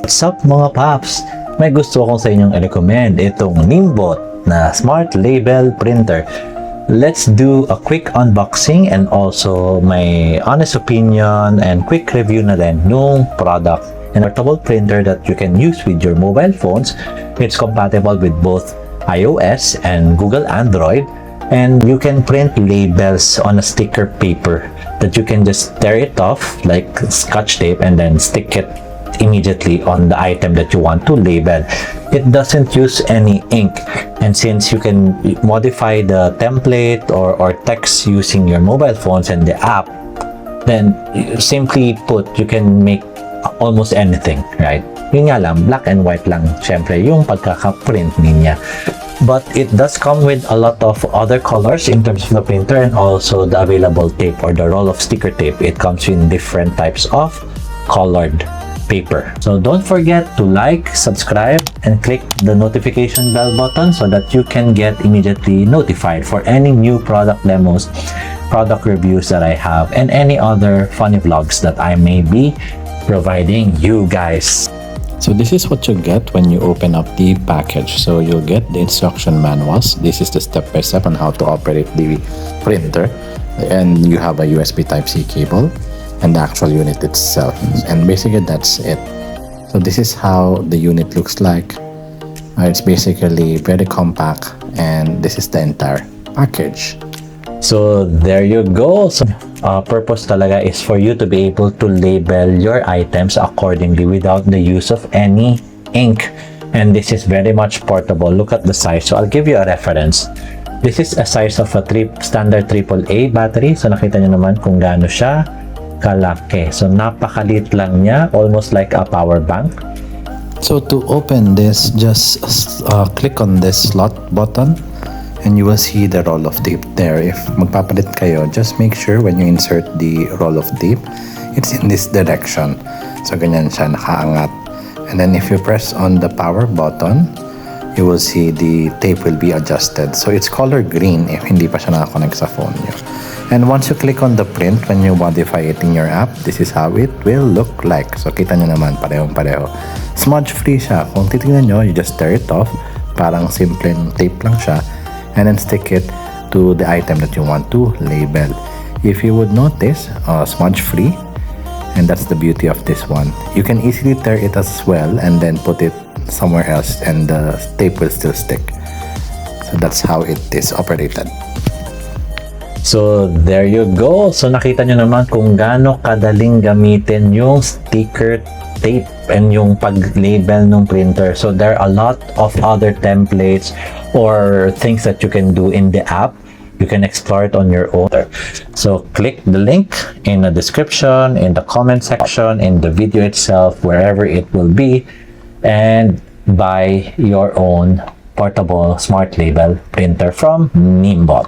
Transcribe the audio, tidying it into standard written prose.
What's up mga paps? May gusto akong sa inyong i-recommend itong Niimbot na Smart Label Printer. Let's do a quick unboxing and also my honest opinion and quick review na din nung product. An portable printer that you can use with your mobile phones. It's compatible with both iOS and Google Android, and you can print labels on a sticker paper that you can just tear it off like scotch tape and then stick it immediately on the item that you want to label. It doesn't use any ink, and since you can modify the template or text using your mobile phones and the app, then simply put, you can make almost anything, right? Yun nga lang, black and white lang syempre yung pagkaka-print niya. But it does come with a lot of other colors in terms of the printer and also the available tape or the roll of sticker tape. It comes in different types of colored paper. So don't forget to like, subscribe, and click the notification bell button so that you can get immediately notified for any new product demos, product reviews that I have, and any other funny vlogs that I may be providing you guys. So this is what you get when you open up the package. So you'll get the instruction manuals. This is the step-by-step on how to operate the printer. And you have a USB Type-C cable and the actual unit itself, and basically that's it. So this is how the unit looks like. It's basically very compact, and this is the entire package. So there you go. So purpose talaga is for you to be able to label your items accordingly without the use of any ink, and this is very much portable. Look at the size. So I'll give you a reference. This is a size of a standard AAA battery. So nakita nyo naman kung gaano siya kalaki. So napakalit lang niya, almost like a power bank. So to open this, just click on this slot button and you will see the roll of tape there. If magpapalit kayo, just make sure when you insert the roll of tape, it's in this direction. So ganyan siya nakaangat. And then if you press on the power button, you will see the tape will be adjusted. So it's color green if hindi pa siya nakakonect sa phone nyo. And once you click on the print, when you modify it in your app, this is how it will look like. So kita nyo naman, parehong-pareho. Smudge-free siya. Kung titignan nyo, you just tear it off. Parang simple tape lang siya. And then stick it to the item that you want to label. If you would notice, smudge-free. And that's the beauty of this one. You can easily tear it as well and then put it somewhere else and the tape will still stick. So that's how it is operated. So there you go. So nakita nyo naman kung gaano kadaling gamitin yung sticker tape and yung pag-label ng printer. So there are a lot of other templates or things that you can do in the app. You can explore it on your own. So click the link in the description, in the comment section, in the video itself, wherever it will be, and buy your own portable smart label printer from Niimbot.